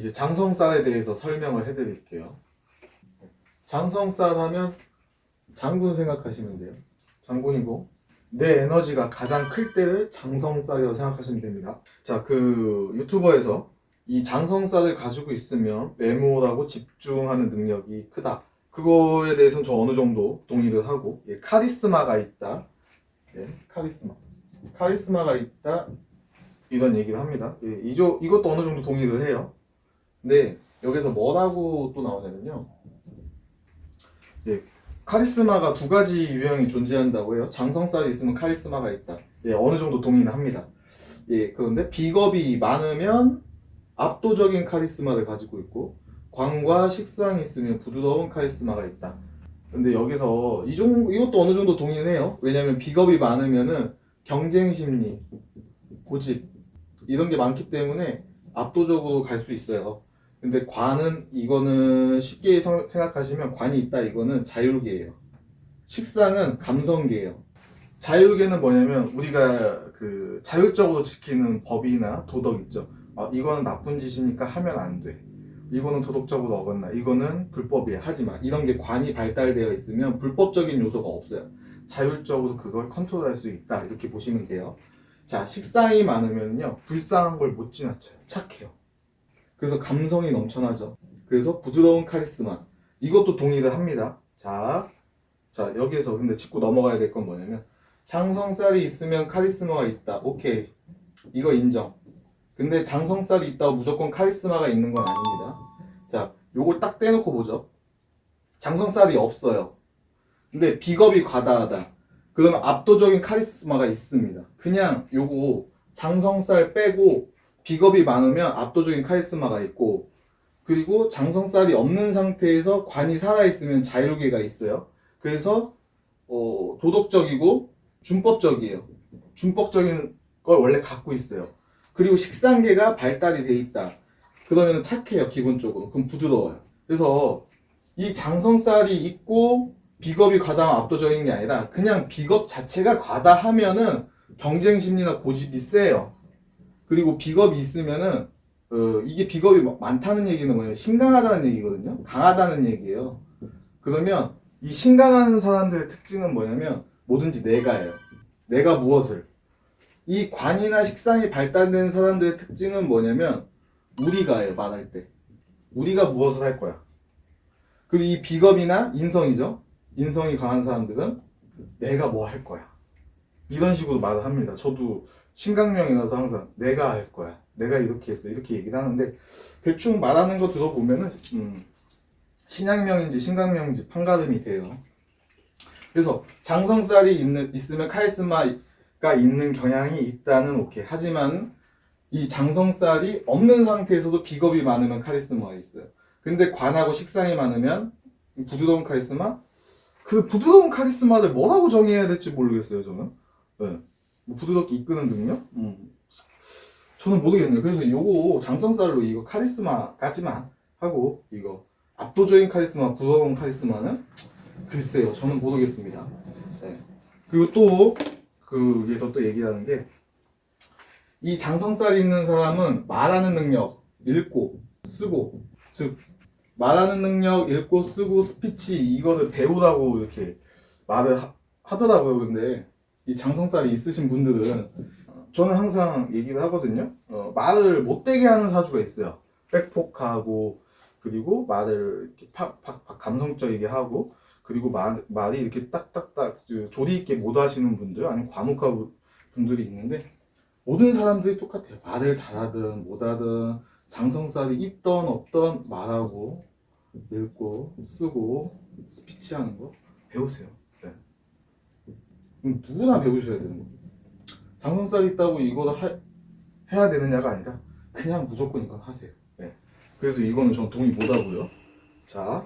이제 장성쌀에 대해서 설명을 해드릴게요. 장성쌀 하면 장군 생각하시면 돼요. 장군이고 내 에너지가 가장 클 때를 장성쌀이라고 생각하시면 됩니다. 자, 그 유튜버에서 이 장성쌀을 가지고 있으면 메모하고 집중하는 능력이 크다. 그거에 대해서는 저 어느 정도 동의를 하고, 예, 카리스마가 있다. 예, 카리스마가 있다. 이런 얘기를 합니다. 예, 이것도 어느 정도 동의를 해요. 근데 여기서 뭐라고 또 나오냐면요. 예, 카리스마가 두 가지 유형이 존재한다고 해요. 장성살이 있으면 카리스마가 있다. 예, 어느 정도 동의는 합니다. 예, 그런데 비겁이 많으면 압도적인 카리스마를 가지고 있고, 광과 식상이 있으면 부드러운 카리스마가 있다. 근데 여기서 이것도 어느 정도 동의는 해요. 왜냐면 비겁이 많으면은 경쟁 심리, 고집 이런 게 많기 때문에 압도적으로 갈 수 있어요. 근데 관은, 이거는 쉽게 생각하시면 관이 있다, 이거는 자율계예요. 식상은 감성계예요. 자율계는 뭐냐면 우리가 그 자율적으로 지키는 법이나 도덕 있죠. 이거는 나쁜 짓이니까 하면 안 돼. 이거는 도덕적으로 어긋나. 이거는 불법이야. 하지마. 이런 게 관이 발달되어 있으면 불법적인 요소가 없어요. 자율적으로 그걸 컨트롤할 수 있다. 이렇게 보시면 돼요. 자, 식상이 많으면요, 불쌍한 걸 못 지나쳐요. 착해요. 그래서 감성이 넘쳐나죠. 그래서 부드러운 카리스마. 이것도 동의를 합니다. 자, 여기에서 근데 짚고 넘어가야 될 건 뭐냐면, 장성살이 있으면 카리스마가 있다. 오케이. 이거 인정. 근데 장성살이 있다고 무조건 카리스마가 있는 건 아닙니다. 자, 요걸 딱 떼놓고 보죠. 장성살이 없어요. 근데 비겁이 과다하다. 그러면 압도적인 카리스마가 있습니다. 그냥 요거 장성살 빼고 비겁이 많으면 압도적인 카리스마가 있고, 그리고 장성살이 없는 상태에서 관이 살아있으면 자율계가 있어요. 그래서 도덕적이고 준법적이에요. 준법적인 걸 원래 갖고 있어요. 그리고 식상계가 발달이 돼 있다. 그러면 착해요, 기본적으로. 그럼 부드러워요. 그래서 이 장성살이 있고 비겁이 과다하면 압도적인 게 아니라, 그냥 비겁 자체가 과다하면은 경쟁 심리나 고집이 세요. 그리고 비겁이 있으면은 이게 비겁이 많다는 얘기는 뭐냐면 신강하다는 얘기거든요. 강하다는 얘기예요. 그러면 이 신강한 사람들의 특징은 뭐냐면 뭐든지 내가예요. 내가 무엇을. 이 관이나 식상이 발달된 사람들의 특징은 뭐냐면 우리가예요. 말할 때 우리가 무엇을 할 거야. 그리고 이 비겁이나 인성이죠. 인성이 강한 사람들은 내가 뭐 할 거야. 이런 식으로 말을 합니다. 저도 신강명이라서 항상 내가 할 거야. 내가 이렇게 했어. 이렇게 얘기를 하는데, 대충 말하는 거 들어보면은 신양명인지 신강명인지 판가름이 돼요. 그래서 장성살이 있으면 카리스마가 있는 경향이 있다는 오케이. 하지만 이 장성살이 없는 상태에서도 비겁이 많으면 카리스마가 있어요. 근데 관하고 식상이 많으면 부드러운 카리스마? 그 부드러운 카리스마를 뭐라고 정의해야 될지 모르겠어요, 저는. 네. 뭐 부드럽게 이끄는 능력? 저는 모르겠네요. 그래서 요거 장성살로 이거 카리스마까지만 하고, 이거 압도적인 카리스마, 부드러운 카리스마는 글쎄요, 저는 모르겠습니다. 네. 그리고 또 여기서 또 얘기하는 게, 이 장성살이 있는 사람은 말하는 능력, 읽고 쓰고, 즉 말하는 능력, 읽고 쓰고, 스피치 이거를 배우라고 이렇게 말을 하더라고요. 근데 이 장성살이 있으신 분들은, 저는 항상 얘기를 하거든요. 말을 못되게 하는 사주가 있어요. 백폭하고, 그리고 말을 이렇게 팍팍팍 감성적이게 하고, 그리고 말이 이렇게 딱딱딱 조리 있게 못 하시는 분들, 아니면 과묵한 분들이 있는데, 모든 사람들이 똑같아요. 말을 잘하든 못하든 장성살이 있던 없던 말하고 읽고 쓰고 스피치하는 거 배우세요. 네. 누구나 배우셔야 되는 거예요. 장성살이 있다고 이거를 해야 되느냐가 아니라 그냥 무조건 이건 하세요. 네. 그래서 이거는 전 동의 못하고요. 자,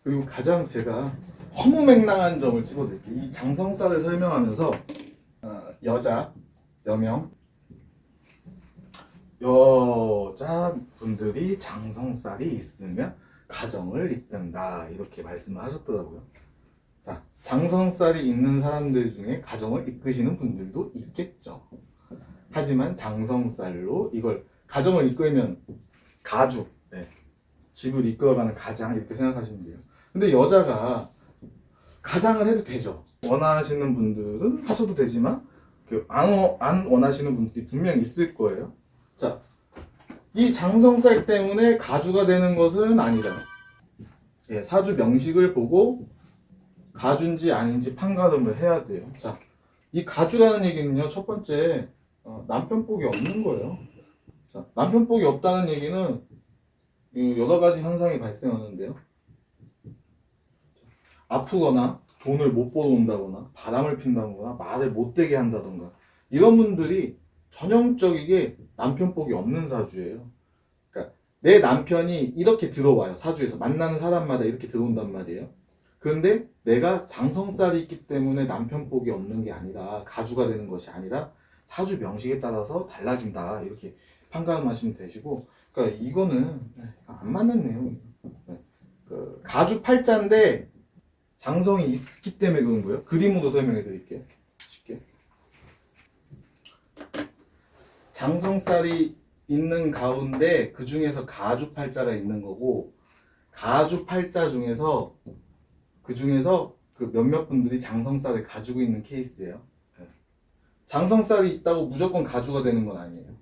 그리고 가장 제가 허무맹랑한 점을 찝어드릴게요. 이 장성살을 설명하면서 여자분들이 장성살이 있으면 가정을 이끈다, 이렇게 말씀을 하셨더라고요. 자, 장성살이 있는 사람들 중에 가정을 이끄시는 분들도 있겠죠. 하지만 장성살로 이걸 가정을 이끌면 가주, 네. 집을 이끌어가는 가장 이렇게 생각하시면 돼요. 근데 여자가 가장을 해도 되죠. 원하시는 분들은 하셔도 되지만 안 원하시는 분들이 분명히 있을 거예요. 자, 이 장성쌀 때문에 가주가 되는 것은 아니다. 예, 사주 명식을 보고 가주인지 아닌지 판가름을 해야 돼요. 자, 이 가주라는 얘기는요, 첫 번째 남편 복이 없는 거예요. 자, 남편 복이 없다는 얘기는 여러 가지 현상이 발생하는데요. 아프거나 돈을 못 벌어온다거나 바람을 핀다거나 말을 못되게 한다던가 이런 분들이 전형적이게 남편 복이 없는 사주예요. 그러니까 내 남편이 이렇게 들어와요. 사주에서 만나는 사람마다 이렇게 들어온단 말이에요. 그런데 내가 장성살이 있기 때문에 남편 복이 없는 게 아니라 가주가 되는 것이 아니라 사주 명식에 따라서 달라진다 이렇게 판가름하시면 되시고, 그러니까 이거는 안 맞는 내용이에요. 그 가주 팔자인데 장성이 있기 때문에 그런 거예요. 그림으로 설명해 드릴게요. 쉽게. 장성살이 있는 가운데 그 중에서 가주 팔자가 있는 거고, 가주 팔자 중에서 그 몇몇 분들이 장성살을 가지고 있는 케이스예요. 장성살이 있다고 무조건 가주가 되는 건 아니에요.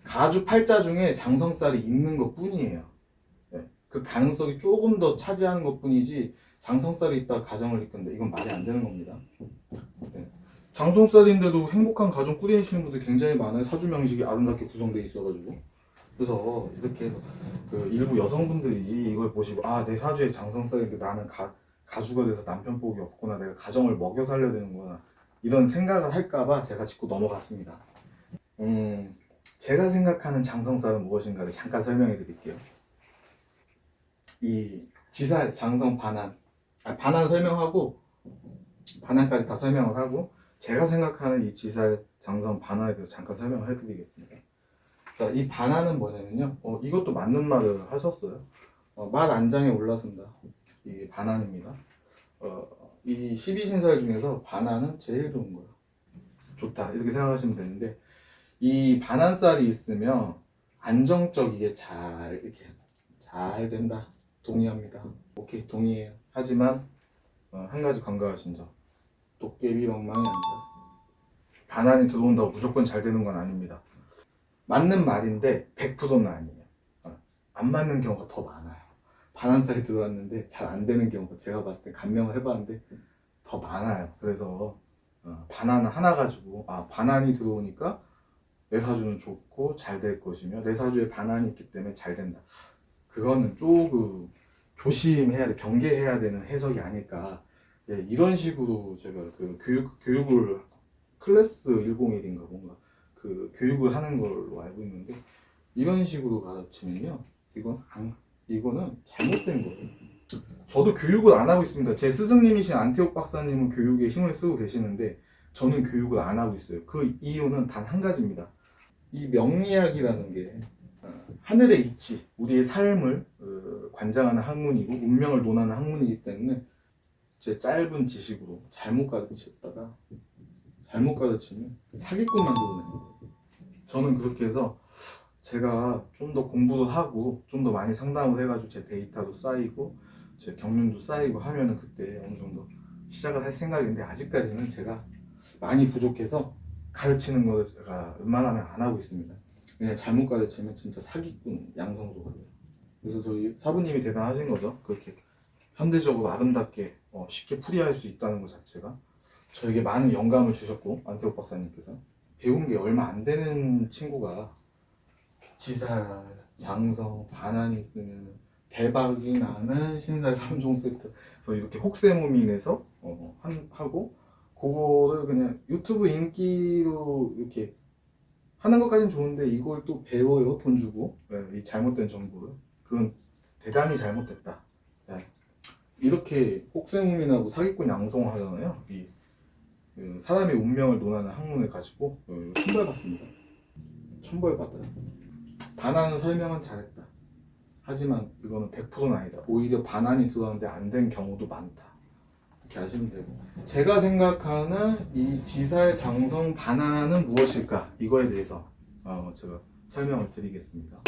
가주 팔자 중에 장성살이 있는 것 뿐이에요. 그 가능성이 조금 더 차지하는 것 뿐이지 장성살이 있다 가정을 이끈다 이건 말이 안 되는 겁니다. 장성살인데도 행복한 가정 꾸리시는 분들 굉장히 많아요. 사주 명식이 아름답게 구성되어 있어가지고. 그래서 이렇게 그 일부 여성분들이 이걸 보시고 내 사주에 장성살인데 나는 가주가 돼서 남편 복이 없구나, 내가 가정을 먹여 살려야 되는구나 이런 생각을 할까봐 제가 짚고 넘어갔습니다. 제가 생각하는 장성살은 무엇인가를 잠깐 설명해 드릴게요. 이 지살, 장성, 반한 반한 설명하고 반한까지 다 설명을 하고 제가 생각하는 이 지살, 장성, 반한에 대해서 잠깐 설명을 해드리겠습니다. 자, 이 반한은 뭐냐면요, 이것도 맞는 말을 하셨어요. 말 안장에 올라선다. 이게 반한입니다. 이 12신살 중에서 반한은 제일 좋은 거예요. 좋다 이렇게 생각하시면 되는데, 이 반한살이 있으면 안정적이게 이렇게 잘 된다. 동의합니다. 오케이, 동의해요. 하지만 한 가지 간과하신 점, 도깨비 엉망이 아니다. 반한이 들어온다고 무조건 잘 되는 건 아닙니다. 맞는 말인데 100%는 아니에요. 안 맞는 경우가 더 많아요. 반한살이 들어왔는데 잘 안 되는 경우가 제가 봤을 때 감명을 해봤는데 더 많아요. 그래서 반한 하나 가지고 반한이 들어오니까 내 사주는 좋고 잘 될 것이며 내 사주에 반한이 있기 때문에 잘 된다. 그거는 조금 조심해야 돼, 경계해야 되는 해석이 아닐까. 이런 식으로 제가 그 교육을 클래스 101인가 뭔가 그 교육을 하는 걸로 알고 있는데, 이런 식으로 가르치면요, 이거는 잘못된 거예요. 저도 교육을 안 하고 있습니다. 제 스승님이신 안태옥 박사님은 교육에 힘을 쓰고 계시는데 저는 교육을 안 하고 있어요. 그 이유는 단 한 가지입니다. 이 명리학이라는 게 하늘의 이치, 우리의 삶을 관장하는 학문이고 운명을 논하는 학문이기 때문에 제 짧은 지식으로 잘못 가르치면 사기꾼 만들어내는 거예요. 저는 그렇게 해서 제가 좀 더 공부도 하고 좀 더 많이 상담을 해가지고 제 데이터도 쌓이고 제 경륜도 쌓이고 하면은 그때 어느 정도 시작을 할 생각인데, 아직까지는 제가 많이 부족해서 가르치는 거를 제가 웬만하면 안 하고 있습니다. 그냥 잘못 가르치면 진짜 사기꾼 양성소가 돼요. 그래서 저희 사부님이 대단하신 거죠. 그렇게 현대적으로 아름답게 쉽게 풀이할 수 있다는 것 자체가 저에게 많은 영감을 주셨고, 안태옥 박사님께서 배운 게 얼마 안 되는 친구가 지살, 장성, 반한이 있으면 대박이 나는 신살 3종 세트 그래서 이렇게 혹세무민에서 하고 그거를 그냥 유튜브 인기로 이렇게 하는 것까지는 좋은데 이걸 또 배워요, 돈 주고. 이 잘못된 정보를. 그건 대단히 잘못됐다. 이렇게 혹세무민하고 사기꾼 양성하잖아요. 사람의 운명을 논하는 학문을 가지고 천벌받습니다. 천벌받아요. 반하는 설명은 잘했다. 하지만 이거는 100%는 아니다. 오히려 반한이 들어왔는데 안 된 경우도 많다. 이렇게 하시면 되고, 제가 생각하는 이 지살, 장성, 반한은 무엇일까? 이거에 대해서 제가 설명을 드리겠습니다.